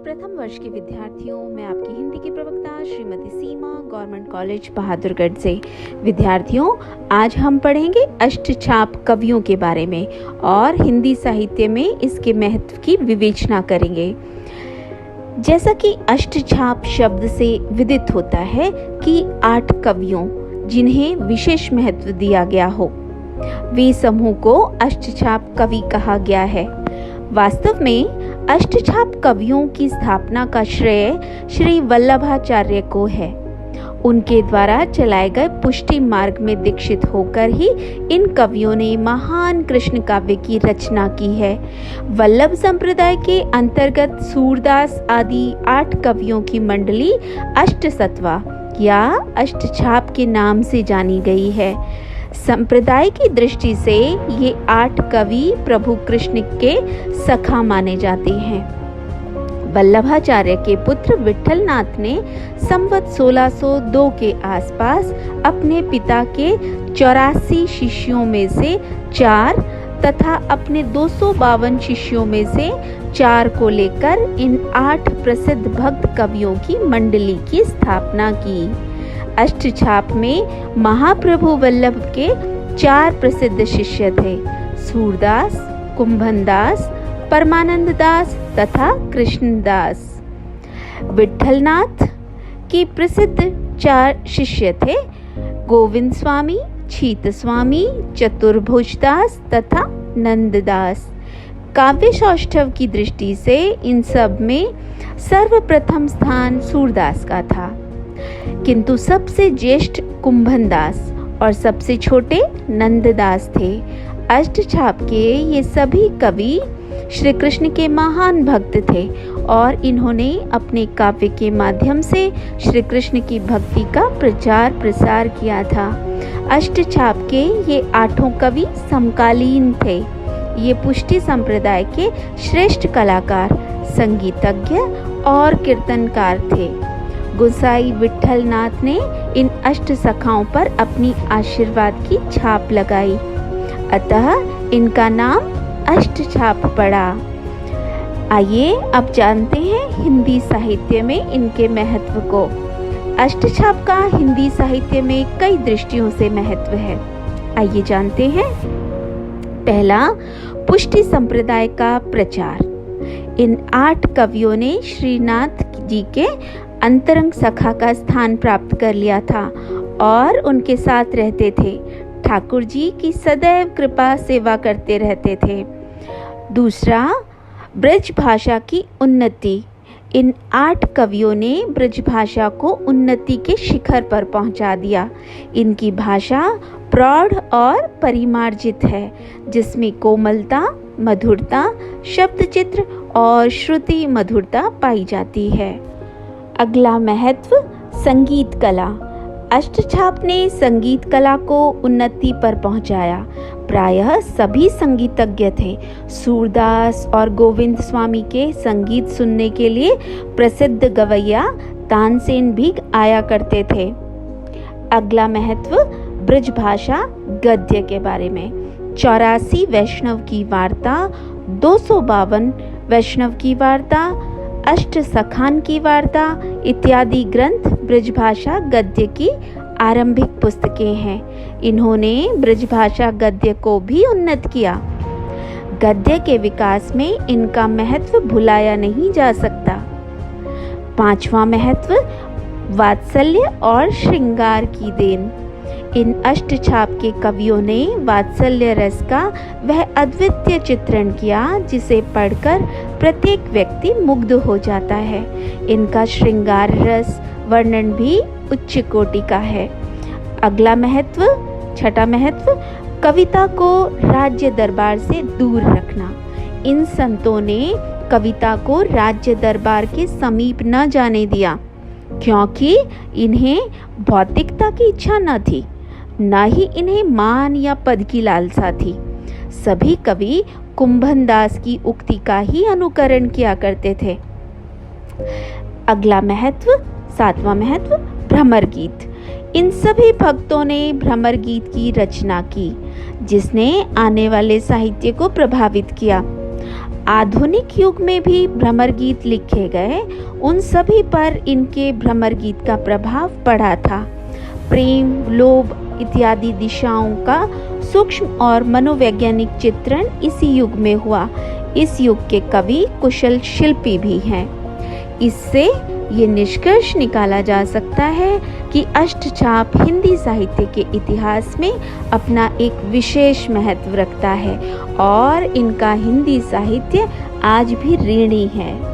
प्रथम वर्ष के विद्यार्थियों, मैं आपकी हिंदी की प्रवक्ता श्रीमती सीमा, गवर्नमेंट कॉलेज बहादुरगढ़ से। विद्यार्थियों, आज हम पढ़ेंगे अष्टछाप कवियों के बारे में और हिंदी साहित्य में इसके महत्व की विवेचना करेंगे। जैसा कि अष्टछाप शब्द से विदित होता है कि 8 कवियों जिन्हें विशेष महत्व दिया गया हो, वे समूह को अष्टछाप कवि कहा गया है। वास्तव में अष्टछाप कवियों की स्थापना का श्रेय श्री वल्लभाचार्य को है। उनके द्वारा चलाए गए पुष्टि मार्ग में दीक्षित होकर ही इन कवियों ने महान कृष्ण काव्य की रचना की है। वल्लभ संप्रदाय के अंतर्गत सूरदास आदि 8 कवियों की मंडली अष्टसत्वा या अष्टछाप के नाम से जानी गई है। संप्रदाय की दृष्टि से ये 8 कवि प्रभु कृष्ण के सखा माने जाते हैं। वल्लभाचार्य के पुत्र विठलनाथ ने संवत 1602 के आसपास अपने पिता के 84 शिष्यों में से 4 तथा अपने 252 शिष्यों में से 4 को लेकर इन 8 प्रसिद्ध भक्त कवियों की मंडली की स्थापना की। अष्टछाप में महाप्रभु वल्लभ के 4 प्रसिद्ध शिष्य थे: सूरदास, कुंभनदास, परमानंद दास तथा कृष्णदास। विठलनाथ की प्रसिद्ध 4 शिष्य थे: गोविंद स्वामी, छीत स्वामी, चतुर्भुजदास तथा नंददास। काव्य सौष्ठव की दृष्टि से इन सब में सर्वप्रथम स्थान सूरदास का था, किंतु सबसे ज्येष्ठ कुंभनदास और सबसे छोटे नंददास थे। अष्टछाप के ये सभी कवि श्री कृष्ण के महान भक्त थे और इन्होंने अपने काव्य के माध्यम से श्री कृष्ण की भक्ति का प्रचार प्रसार किया था। अष्टछाप के ये 8 कवि समकालीन थे। ये पुष्टि संप्रदाय के श्रेष्ठ कलाकार, संगीतज्ञ और कीर्तनकार थे। गोसाई विठलनाथ ने इन अष्ट सखाओं पर अपनी आशीर्वाद की छाप लगाई, अतः इनका नाम अष्टछाप पड़ा। आइए अब जानते हैं हिंदी साहित्य में इनके महत्व को। अष्टछाप का हिंदी साहित्य में कई दृष्टियों से महत्व है। आइए जानते हैं। पहला, पुष्टि संप्रदाय का प्रचार। इन 8 कवियों ने श्रीनाथ जी के अंतरंग सखा का स्थान प्राप्त कर लिया था और उनके साथ रहते थे। ठाकुर जी की सदैव कृपा सेवा करते रहते थे। दूसरा, ब्रज भाषा की उन्नति। इन 8 कवियों ने ब्रज भाषा को उन्नति के शिखर पर पहुंचा दिया। इनकी भाषा प्रौढ़ और परिमार्जित है, जिसमें कोमलता, मधुरता, शब्द चित्र और श्रुति मधुरता पाई जाती है। अगला महत्व, संगीत कला। अष्टछाप ने संगीत कला को उन्नति पर पहुंचाया। प्रायः सभी संगीतज्ञ थे। सूरदास और गोविंद स्वामी के संगीत सुनने के लिए प्रसिद्ध गवैया तानसेन भी आया करते थे। अगला महत्व, ब्रज भाषा गद्य के बारे में। 84 वैष्णव की वार्ता, 252 वैष्णव की वार्ता, अष्ट सखान की वार्ता इत्यादि ग्रंथ ब्रजभाषा गद्य की आरंभिक पुस्तकें हैं। इन्होंने ब्रजभाषा गद्य को भी उन्नत किया। गद्य के विकास में इनका महत्व भुलाया नहीं जा सकता। 5वां महत्व, वात्सल्य और श्रृंगार की देन। इन अष्टछाप के कवियों ने वात्सल्य रस का वह अद्वितीय चित्रण किया जिसे पढ़कर प्रत्येक व्यक्ति मुग्ध हो जाता है। इनका श्रृंगार रस वर्णन भी उच्च कोटि का है। अगला महत्व, 6वां महत्व, कविता को राज्य दरबार से दूर रखना। इन संतों ने कविता को राज्य दरबार के समीप न जाने दिया, क्योंकि इन्हें भौतिकता की इच्छा न थी, न ही इन्हें मान या पद की लालसा थी। सभी कवि कुंभनदास की उक्ति का ही अनुकरण किया करते थे। अगला महत्व, 7वां महत्व, भ्रमर गीत। इन सभी भक्तों ने भ्रमर गीत की रचना की, जिसने आने वाले साहित्य को प्रभावित किया। आधुनिक युग में भी भ्रमर गीत लिखे गए, उन सभी पर इनके भ्रमर गीत का प्रभाव पड़ा था। प्रेम, लोभ इत्यादि दिशाओं का सूक्ष्म और मनोवैज्ञानिक चित्रण इसी युग में हुआ। इस युग के कवि कुशल शिल्पी भी हैं। इससे ये निष्कर्ष निकाला जा सकता है कि अष्टछाप हिंदी साहित्य के इतिहास में अपना एक विशेष महत्व रखता है और इनका हिंदी साहित्य आज भी ऋणी है।